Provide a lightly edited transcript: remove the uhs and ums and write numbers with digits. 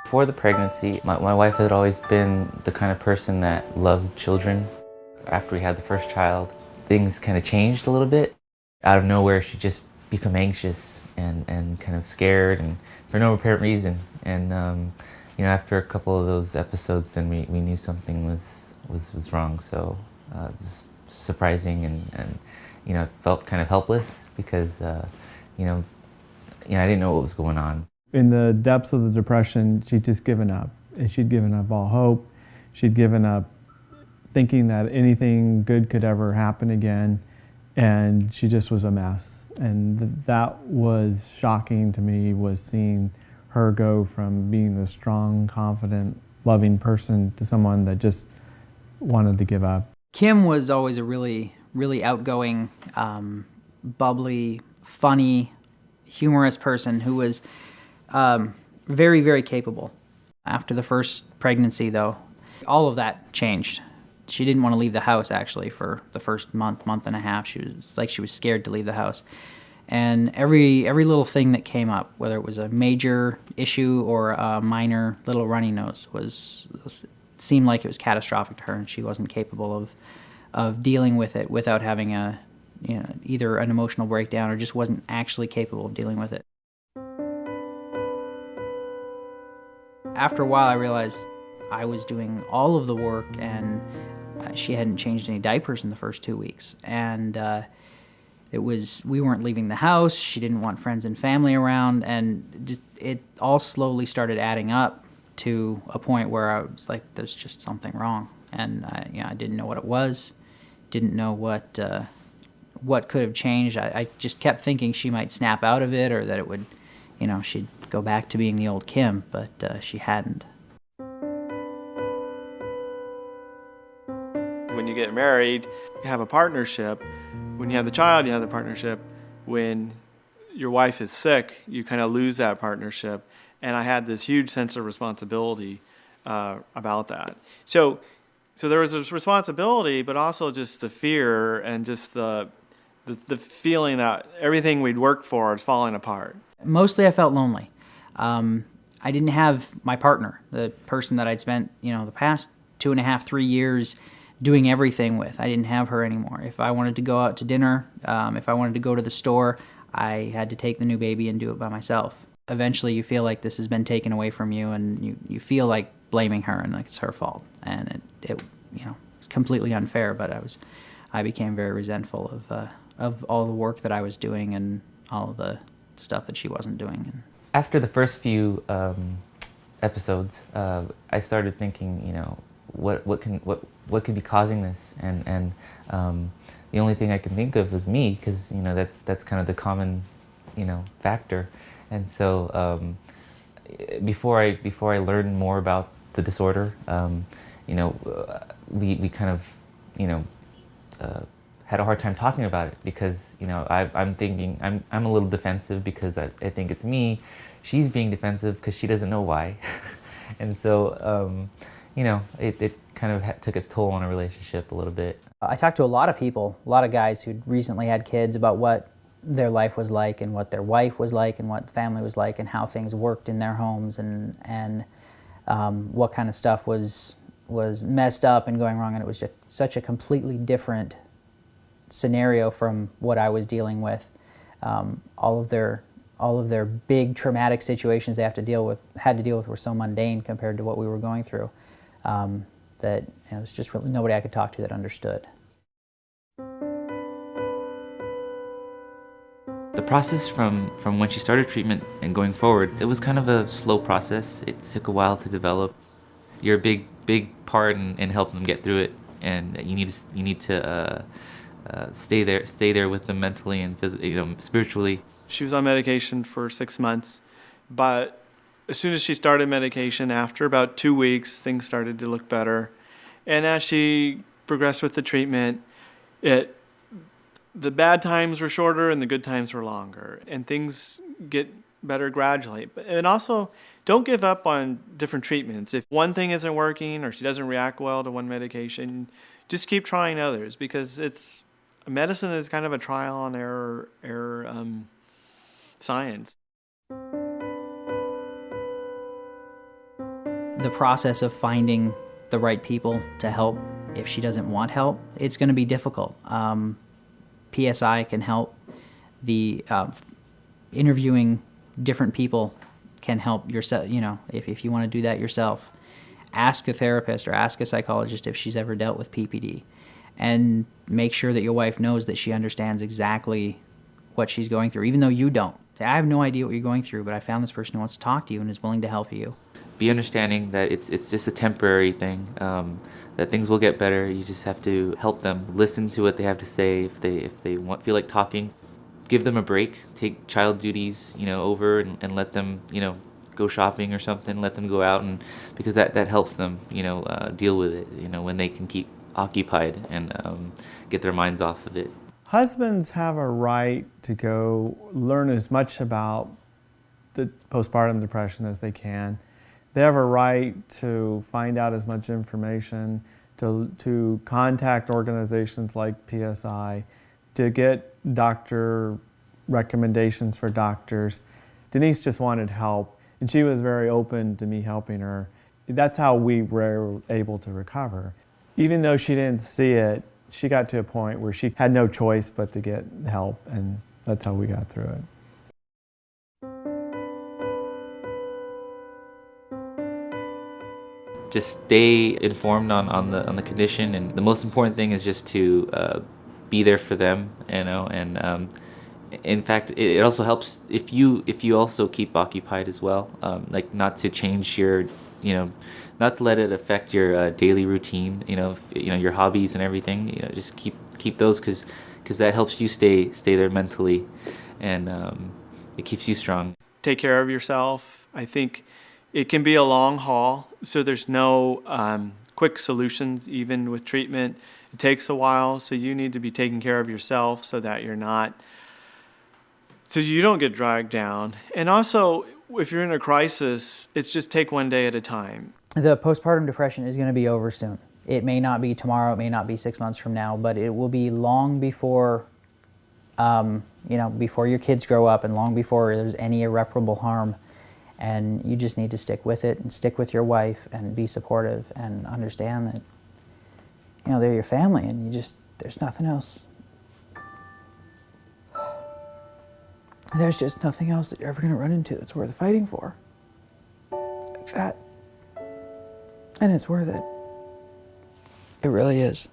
Before the pregnancy, my wife had always been the kind of person that loved children. After we had the first child, things kind of changed a little bit. Out of nowhere, she'd just become anxious and kind of scared, and for no apparent reason. And after a couple of those episodes, then we knew something was wrong. So it was surprising, and I felt kind of helpless because I didn't know what was going on. In the depths of the depression, she'd just given up. And she'd given up all hope. She'd given up thinking that anything good could ever happen again. And she just was a mess. And that was shocking to me, was seeing her go from being the strong, confident, loving person to someone that just wanted to give up. Kim was always a really, really outgoing, bubbly, funny, humorous person who was very, very capable. After the first pregnancy, though, all of that changed. She didn't want to leave the house, actually, for the first month and a half. She was scared to leave the house. And every little thing that came up, whether it was a major issue or a minor little runny nose, seemed like it was catastrophic to her, and she wasn't capable of dealing with it without having either an emotional breakdown or just wasn't actually capable of dealing with it. After a while, I realized I was doing all of the work, and she hadn't changed any diapers in the first 2 weeks. And we weren't leaving the house. She didn't want friends and family around, and it all slowly started adding up to a point where I was like, there's just something wrong. And I didn't know what it was, didn't know what could have changed. I just kept thinking she might snap out of it, or that it would, she'd go back to being the old Kim, but she hadn't. When you get married, you have a partnership. When you have the child, you have the partnership. When your wife is sick, you kind of lose that partnership. And I had this huge sense of responsibility about that. So there was this responsibility, but also just the fear and just the feeling that everything we'd worked for is falling apart. Mostly I felt lonely. I didn't have my partner, the person that I'd spent, the past 2.5, 3 years doing everything with. I didn't have her anymore. If I wanted to go out to dinner, if I wanted to go to the store, I had to take the new baby and do it by myself. Eventually you feel like this has been taken away from you, and you feel like blaming her and like it's her fault. And it's completely unfair, but I became very resentful of all the work that I was doing and all the stuff that she wasn't doing. After the first few episodes, I started thinking, what could be causing this, and the only thing I could think of was me, because that's kind of the common factor. And so before I learned more about the disorder, we kind of had a hard time talking about it, because I'm thinking I'm a little defensive because I think it's me. She's being defensive because she doesn't know why. And so it kind of took its toll on our relationship a little bit. I talked to a lot of people, a lot of guys who'd recently had kids, about what their life was like and what their wife was like and what the family was like and how things worked in their homes, and what kind of stuff was messed up and going wrong. And it was just such a completely different scenario from what I was dealing with. All of their big traumatic situations they had to deal with were so mundane compared to what we were going through, that it was just really nobody I could talk to that understood. The process from when she started treatment and going forward, it was kind of a slow process. It took a while to develop. You're a big part in helping them get through it, and you need to stay there with them mentally and spiritually. She was on medication for 6 months, but as soon as she started medication, after about 2 weeks, things started to look better. And as she progressed with the treatment, the bad times were shorter and the good times were longer, and things get better gradually. And also, don't give up on different treatments. If one thing isn't working or she doesn't react well to one medication, just keep trying others, because medicine is kind of a trial and error science. The process of finding the right people to help if she doesn't want help, it's going to be difficult. PSI can help. The interviewing different people can help yourself, you know, if you want to do that yourself. Ask a therapist or ask a psychologist if she's ever dealt with PPD. And make sure that your wife knows that she understands exactly what she's going through, even though you don't. Say, I have no idea what you're going through, but I found this person who wants to talk to you and is willing to help you. Be understanding that it's just a temporary thing, that things will get better. You just have to help them. Listen to what they have to say. If they feel like talking, give them a break. Take child duties, you know, over and let them, you know, go shopping or something. Let them go out, and because that helps them, you know, deal with it. You know, when they can keep occupied and get their minds off of it. Husbands have a right to go learn as much about the postpartum depression as they can. They have a right to find out as much information, to contact organizations like PSI, to get doctor recommendations for doctors. Denise just wanted help, and she was very open to me helping her. That's how we were able to recover. Even though she didn't see it, she got to a point where she had no choice but to get help, and that's how we got through it. Just stay informed on the condition, and the most important thing is just to be there for them, you know. And in fact, it also helps if you also keep occupied as well, like not to change your, you know, not to let it affect your daily routine, you know, your hobbies and everything. You know, just keep those, because that helps you stay there mentally, and it keeps you strong. Take care of yourself. I think it can be a long haul, so there's no quick solutions. Even with treatment, it takes a while, so you need to be taking care of yourself so that so you don't get dragged down. And also, if you're in a crisis, it's just take one day at a time. The postpartum depression is going to be over soon. It may not be tomorrow, it may not be 6 months from now, but it will be long before, you know, before your kids grow up and long before there's any irreparable harm. And you just need to stick with it and stick with your wife and be supportive and understand that, you know, they're your family, and there's nothing else. There's just nothing else that you're ever going to run into that's worth fighting for. Like that. And it's worth it. It really is.